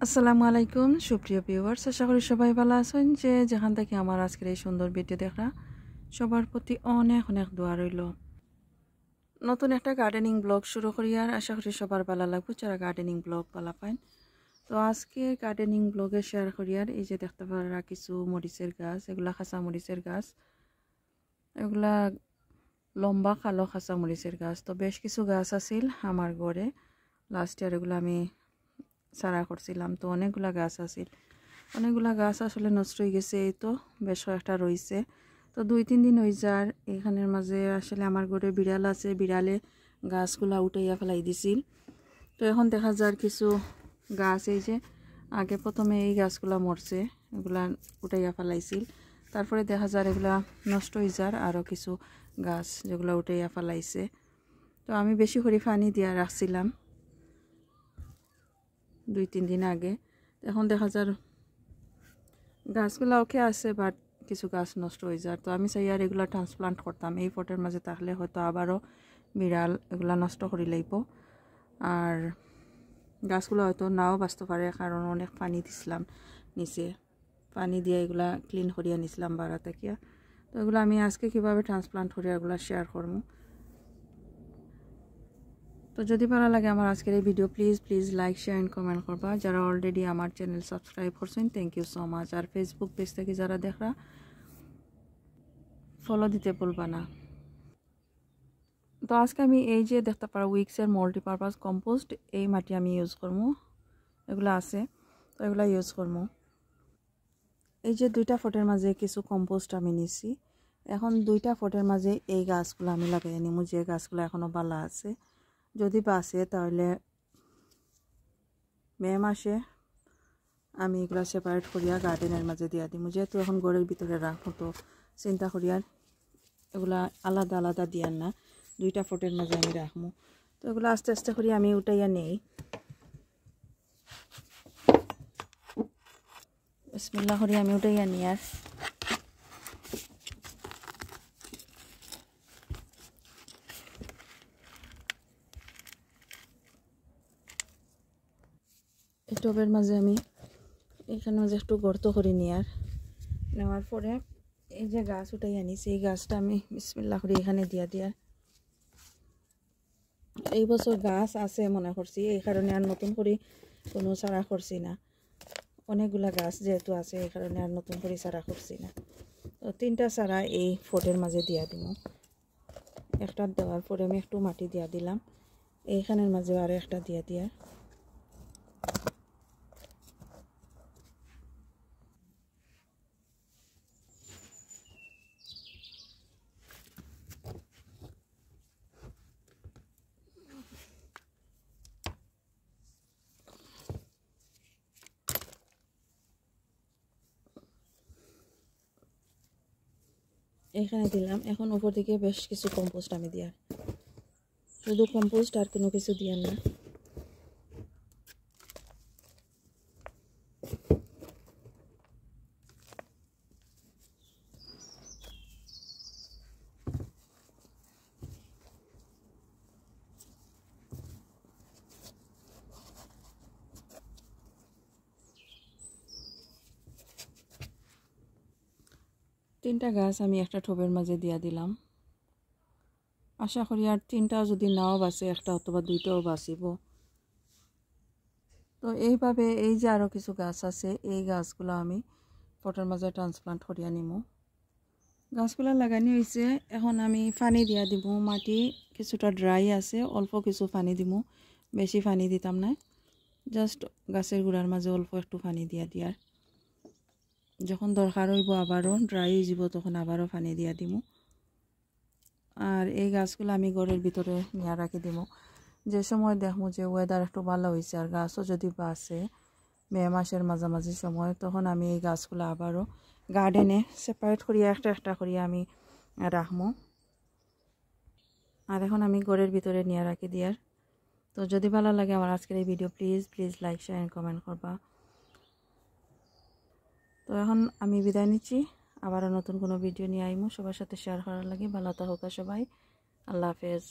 আসসালামু আলাইকুম সুপ্রিয় ভিউয়ার্স, আশা করি সবাই ভালো আছেন। যে যেখান থেকে আমার আজকের এই সুন্দর ভিডিও দেখা সবার প্রতি অনেক অনেক দোয়া রইল। নতুন একটা গার্ডেনিং ব্লগ শুরু করি আর আশা করি সবার ভালো লাগবে যারা গার্ডেনিং ব্লগ ভালো পায়। তো আজকে গার্ডেনিং ব্লগে শেয়ার করি আর এই যে দেখতে পারা কিছু মরিচের গাছ, এগুলা খাসা মরিচের গাছ, এগুলা লম্বা কালো খাসা মরিচের গাছ। তো বেশ কিছু গাছ আছিল আমার ঘরে, লাস্ট ইয়ার এগুলো আমি সারা করছিলাম। তো অনেকগুলা গাছ আছিল, অনেকগুলা গাছ আসলে নষ্ট হয়ে গেছে। এই তো বেশ কয়েকটা রয়েছে। তো 2-3 দিন হয়ে যার এখানের মাঝে আসলে আমার ঘরে বিড়াল আছে, বিড়ালে গাছগুলা উঠাইয়া ফেলাই দিছিল। তো এখন দেখা যার কিছু গাছ এই যে আগে প্রথমে এই গাছগুলা মরছে, এগুলা উঠাইয়া ফেলাইছিল। তারপরে দেখা যায় এগুলা নষ্ট হয়ে যার আরও কিছু গাছ যেগুলো উঠাইয়া ফেলাইছে। তো আমি বেশি করে পানি দিয়া রাখছিলাম 2-3 দিন আগে। এখন দেখা যার গাছগুলা ওকে আছে, বাট কিছু গাছ নষ্ট হয়ে যায়। তো আমি চাই আর এগুলা ট্রান্সপ্লান্ট করতাম এই ফটের মাঝে থাকলে হয়তো আবারও বিড়াল এগুলা নষ্ট করে লাইব, আর গাছগুলো হয়তো নাও বাঁচতে পারে, কারণ অনেক পানি দিছিলাম নিচে, পানি দিয়ে এগুলা ক্লিন করিয়া নিছিলাম বাড়া থেকে। তো এগুলো আমি আজকে কীভাবে ট্রান্সপ্লান্ট করি এগুলো শেয়ার করবো। তো যদি ভালো লাগে আমার আজকের এই video please like share and comment করবা। যারা অলরেডি আমার চ্যানেল সাবস্ক্রাইব করছেন থ্যাংক ইউ সো মাচ। আর ফেসবুক পেজ থেকে যারা দেখরা ফলো দিতে ভুলবা না। তো আজকে আমি এই যে দেখতে পারা উইক্সের মাল্টিপারপাস কম্পোস্ট, এই মাটি আমি ইউজ করবো, এগুলো আছে তো এগুলো ইউজ করবো। এই যে 2টা ফটের মাঝে কিছু কম্পোস্ট আমি নিছি। এখন 2টা ফটের মাঝে এই গাছগুলো আমি লাগাই নিমু, যে গাছগুলো এখনো ভালো আছে। যদি বাঁচে তাহলে মে মাসে আমি এগুলো সেপারেট করিয়া গার্ডেনের মাঝে দিয়া দিমু। যেহেতু এখন ঘরের ভিতরে রাখবো তো চিন্তা করিয়ার এগুলা আলাদা আলাদা দিয়ার না, 2টা ফটের মাঝে আমি রাখবো। তো এগুলো আস্তে আস্তে করে আমি উঠাইয়া নেই। বিসমিল্লাহ করে আমি উঠাইয়া নিই। আর এই টবের মাঝে আমি এখানে মাঝে একটু গর্ত করে নিই। আর নেওয়ার পরে এই যে গাছ উঠাইয়া নিছি, এই গাছটা আমি বিসমিল্লাহ করে এখানে দিয়া দিয়া এই বছর গাছ আছে মনে করছি, এই কারণে আর নতুন করে কোনো চারা করছি না। অনেকগুলা গাছ যেহেতু আছে এই কারণে আর নতুন করে চারা করছি না। তো 3টা চারা এই ফটের মাঝে দিয়া দিব। একটা দেওয়ার পরে আমি একটু মাটি দিয়া দিলাম, এইখানের মাঝে আরও একটা দিয়া দিয়া এখানে দিলাম। এখন উপর থেকে বেশ কিছু কম্পোস্ট আমি দিয়া, শুধু কম্পোস্ট আর কোনো কিছু দিয়ার না। তিনটা গাছ আমি একটা টবের মাঝে দিয়া দিলাম। আশা করি আর 3টাও যদি নাও বাঁচে, একটা অথবা 2টাও বাঁচিব। তো এইভাবে এই যে আরও কিছু গাছ আছে, এই গাছগুলো আমি পটের মাঝে ট্রান্সপ্লান্ট করিয়া নিমু। গাছগুলো লাগানি হয়েছে, এখন আমি পানি দিয়া দিব। মাটি কিছুটা ড্রাই আছে, অল্প কিছু পানি দিব, বেশি পানি দিতাম না। জাস্ট গাছের গুড়ার মাঝে অল্প একটু পানি দিয়া দিয়ার, যখন দরকার হইব আবারও ড্রাই হয়ে যাব তখন আবারও পানি দিয়া দিব। আর এই গাছগুলো আমি ঘরের ভিতরে নিয়ে রাখি দিব। যে সময় দেখবো যে ওয়েদার একটু ভালো হয়েছে আর গাছও যদি বাঁচে মে মাসের মাঝামাঝি সময়, তখন আমি এই গাছগুলো আবারও গার্ডেনে সেপারেট করিয়া একটা একটা করিয়া আমি রাখবো। আর এখন আমি ঘরের ভিতরে নিয়ে রাখি দিয়ার। তো যদি ভালো লাগে আমার আজকের এই video please like share and comment করবা। তো এখন আমি বিদায় নিচ্ছি, আবারও নতুন কোনো ভিডিও নিয়ে আইমু সবার সাথে শেয়ার করার লাগে। ভালো থাকুক সবাই, আল্লাহ হাফেজ।